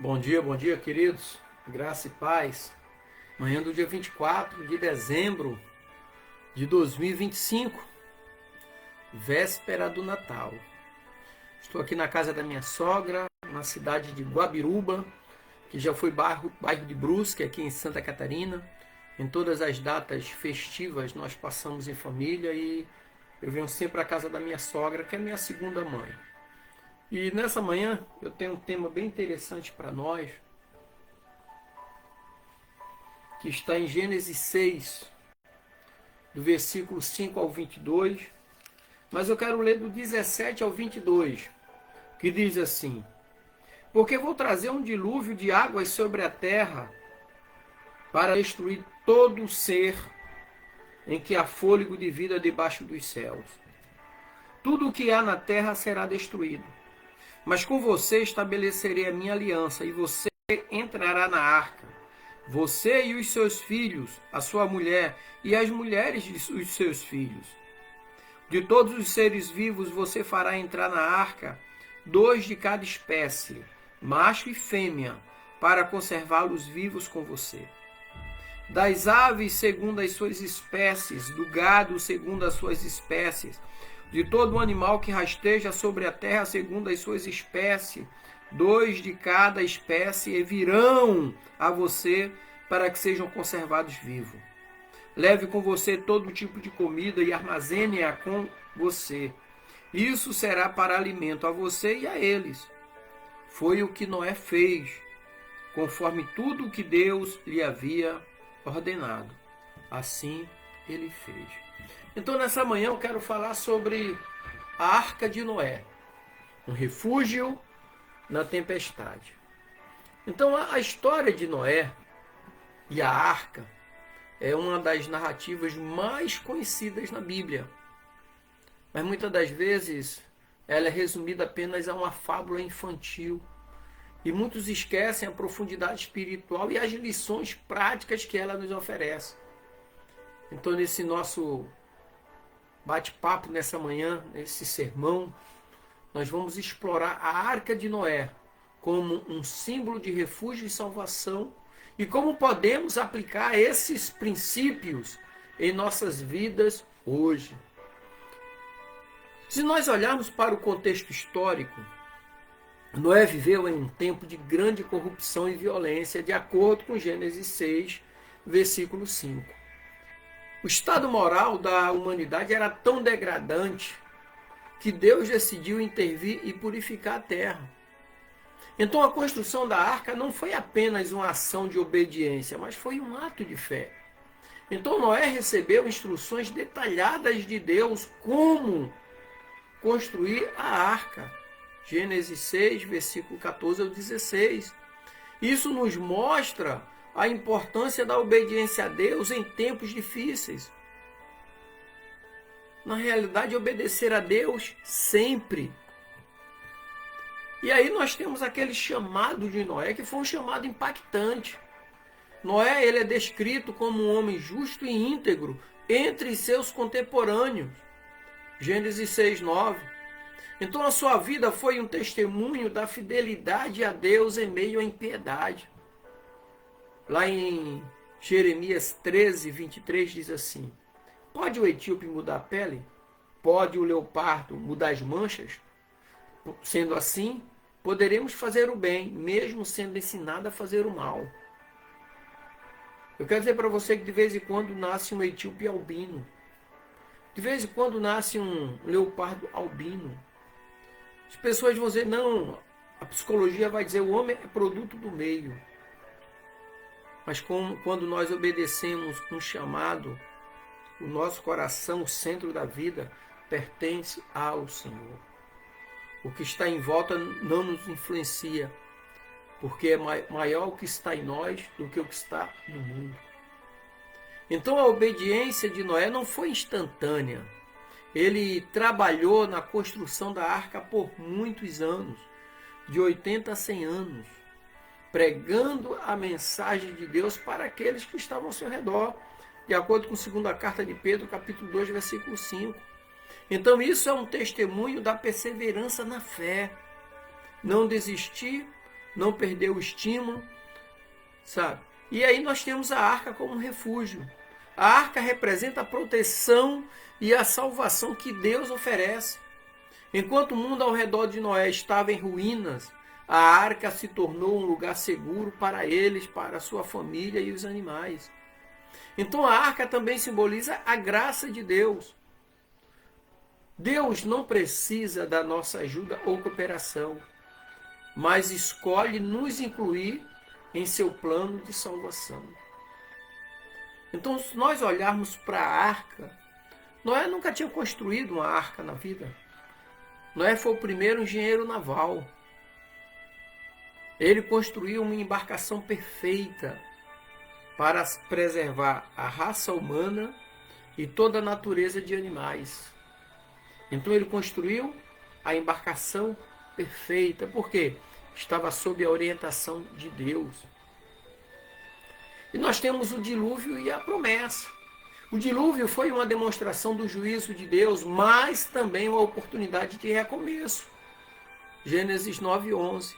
Bom dia, queridos. Graça e paz. Manhã do dia 24 de dezembro de 2025, véspera do Natal. Estou aqui na casa da minha sogra, na cidade de Guabiruba, que já foi bairro de Brusque, aqui em Santa Catarina. Em todas as datas festivas nós passamos em família e eu venho sempre à casa da minha sogra, que é minha segunda mãe. E nessa manhã eu tenho um tema bem interessante para nós, que está em Gênesis 6, do versículo 5 ao 22, mas eu quero ler do 17 ao 22, que diz assim: Porque vou trazer um dilúvio de águas sobre a terra para destruir todo o ser em que há fôlego de vida debaixo dos céus. Tudo o que há na terra será destruído. Mas com você estabelecerei a minha aliança, e você entrará na arca, você e os seus filhos, a sua mulher e as mulheres dos seus filhos. De todos os seres vivos você fará entrar na arca 2 de cada espécie, macho e fêmea, para conservá-los vivos com você. Das aves segundo as suas espécies, do gado segundo as suas espécies, de todo animal que rasteja sobre a terra segundo as suas espécies, 2 de cada espécie virão a você para que sejam conservados vivos. Leve com você todo tipo de comida e armazene-a com você. Isso será para alimento a você e a eles. Foi o que Noé fez, conforme tudo o que Deus lhe havia ordenado. Assim ele fez. Então nessa manhã eu quero falar sobre a Arca de Noé, um refúgio na tempestade. Então a história de Noé e a Arca é uma das narrativas mais conhecidas na Bíblia. Mas muitas das vezes ela é resumida apenas a uma fábula infantil. E muitos esquecem a profundidade espiritual e as lições práticas que ela nos oferece. Então nesse nosso bate-papo nessa manhã, nesse sermão, nós vamos explorar a Arca de Noé como um símbolo de refúgio e salvação e como podemos aplicar esses princípios em nossas vidas hoje. Se nós olharmos para o contexto histórico, Noé viveu em um tempo de grande corrupção e violência, de acordo com Gênesis 6, versículo 5. O estado moral da humanidade era tão degradante que Deus decidiu intervir e purificar a terra. Então a construção da arca não foi apenas uma ação de obediência, mas foi um ato de fé. Então Noé recebeu instruções detalhadas de Deus como construir a arca. Gênesis 6, versículo 14 ao 16. Isso nos mostra a importância da obediência a Deus em tempos difíceis. Na realidade, obedecer a Deus sempre. E aí nós temos aquele chamado de Noé, que foi um chamado impactante. Noé, ele é descrito como um homem justo e íntegro entre seus contemporâneos. Gênesis 6, 9. Então a sua vida foi um testemunho da fidelidade a Deus em meio à impiedade. Lá em Jeremias 13, 23 diz assim: Pode o etíope mudar a pele? Pode o leopardo mudar as manchas? Sendo assim, poderemos fazer o bem, mesmo sendo ensinado a fazer o mal. Eu quero dizer para você que de vez em quando nasce um etíope albino. De vez em quando nasce um leopardo albino. As pessoas vão dizer, não, a psicologia vai dizer o homem é produto do meio. Mas quando nós obedecemos um chamado, o nosso coração, o centro da vida, pertence ao Senhor. O que está em volta não nos influencia, porque é maior o que está em nós do que o que está no mundo. Então a obediência de Noé não foi instantânea. Ele trabalhou na construção da arca por muitos anos, de 80 a 100 anos, pregando a mensagem de Deus para aqueles que estavam ao seu redor, de acordo com a segunda carta de Pedro, capítulo 2, versículo 5. Então isso é um testemunho da perseverança na fé. Não desistir não perder o estímulo, sabe? E aí nós temos a arca como refúgio. A arca representa a proteção e a salvação que Deus oferece. Enquanto o mundo ao redor de Noé estava em ruínas, a arca se tornou um lugar seguro para eles, para a sua família e os animais. Então a arca também simboliza a graça de Deus. Deus não precisa da nossa ajuda ou cooperação, mas escolhe nos incluir em seu plano de salvação. Então, se nós olharmos para a arca, Noé nunca tinha construído uma arca na vida. Noé foi o primeiro engenheiro naval. Ele construiu uma embarcação perfeita para preservar a raça humana e toda a natureza de animais. Então ele construiu a embarcação perfeita. Por quê? Estava sob a orientação de Deus. E nós temos o dilúvio e a promessa. O dilúvio foi uma demonstração do juízo de Deus, mas também uma oportunidade de recomeço. Gênesis 9:11.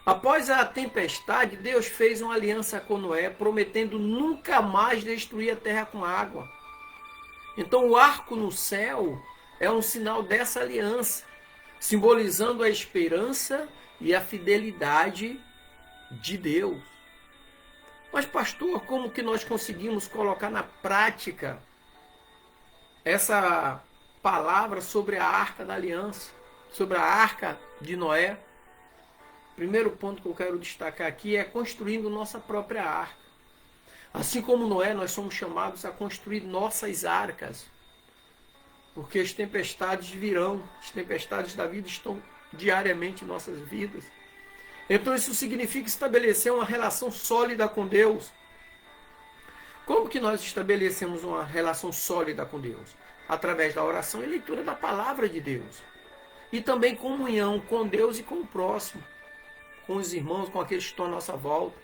Após a tempestade, Deus fez uma aliança com Noé, prometendo nunca mais destruir a terra com água. Então o arco no céu é um sinal dessa aliança, simbolizando a esperança e a fidelidade de Deus. Mas pastor, como que nós conseguimos colocar na prática essa palavra sobre a arca da aliança, sobre a arca de Noé? Primeiro ponto que eu quero destacar aqui é construindo nossa própria arca. Assim como Noé, nós somos chamados a construir nossas arcas, porque as tempestades virão, as tempestades da vida estão diariamente em nossas vidas. Então isso significa estabelecer uma relação sólida com Deus. Como que nós estabelecemos uma relação sólida com Deus? Através da oração e leitura da palavra de Deus. E também comunhão com Deus e com o próximo, com os irmãos, com aqueles que estão à nossa volta.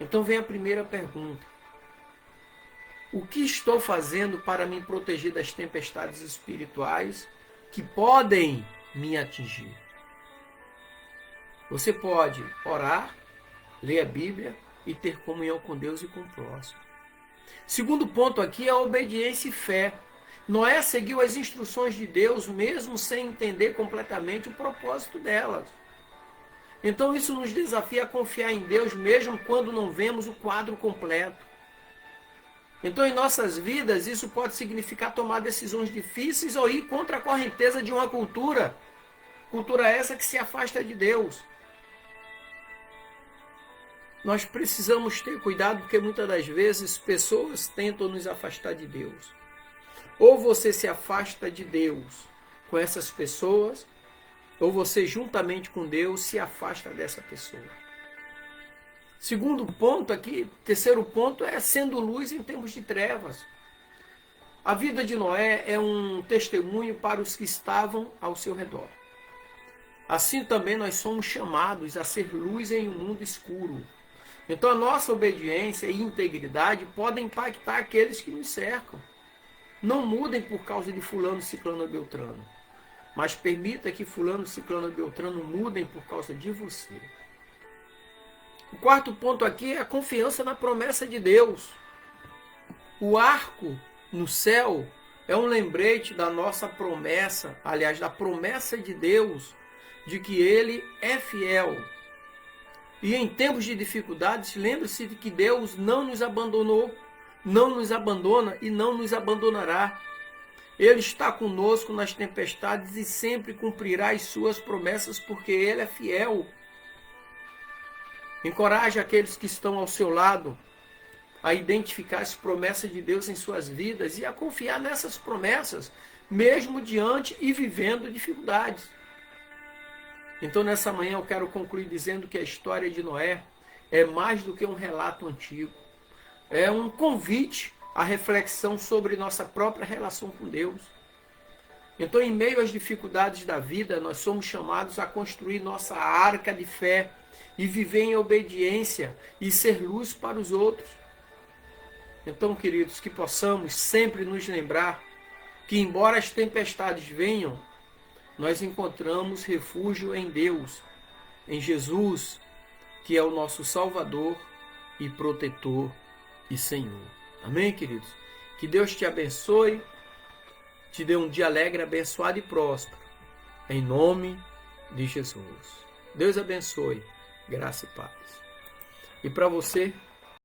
Então vem a primeira pergunta. O que estou fazendo para me proteger das tempestades espirituais que podem me atingir? Você pode orar, ler a Bíblia e ter comunhão com Deus e com o próximo. Segundo ponto aqui é a obediência e fé. Noé seguiu as instruções de Deus mesmo sem entender completamente o propósito delas. Então isso nos desafia a confiar em Deus mesmo quando não vemos o quadro completo. Então em nossas vidas isso pode significar tomar decisões difíceis ou ir contra a correnteza de uma cultura. Cultura essa que se afasta de Deus. Nós precisamos ter cuidado porque muitas das vezes pessoas tentam nos afastar de Deus. Ou você se afasta de Deus com essas pessoas, ou você juntamente com Deus se afasta dessa pessoa. Segundo ponto aqui, terceiro ponto é sendo luz em tempos de trevas. A vida de Noé é um testemunho para os que estavam ao seu redor. Assim também nós somos chamados a ser luz em um mundo escuro. Então a nossa obediência e integridade podem impactar aqueles que nos cercam. Não mudem por causa de fulano, ciclano ou beltrano, mas permita que fulano, ciclano ou beltrano mudem por causa de você. O quarto ponto aqui é a confiança na promessa de Deus. O arco no céu é um lembrete da nossa promessa, aliás, da promessa de Deus, de que Ele é fiel. E em tempos de dificuldades, lembre-se de que Deus não nos abandonou, não nos abandona e não nos abandonará. Ele está conosco nas tempestades e sempre cumprirá as suas promessas, porque Ele é fiel. Encoraje aqueles que estão ao seu lado a identificar as promessas de Deus em suas vidas e a confiar nessas promessas, mesmo diante e vivendo dificuldades. Então, nessa manhã, eu quero concluir dizendo que a história de Noé é mais do que um relato antigo. É um convite à reflexão sobre nossa própria relação com Deus. Então, em meio às dificuldades da vida, nós somos chamados a construir nossa arca de fé e viver em obediência e ser luz para os outros. Então, queridos, que possamos sempre nos lembrar que, embora as tempestades venham, nós encontramos refúgio em Deus em Jesus, que é o nosso Salvador e protetor e Senhor. Amém, queridos? Que Deus te abençoe, te dê um dia alegre, abençoado e próspero. Em nome de Jesus. Deus abençoe. Graça e paz. E para você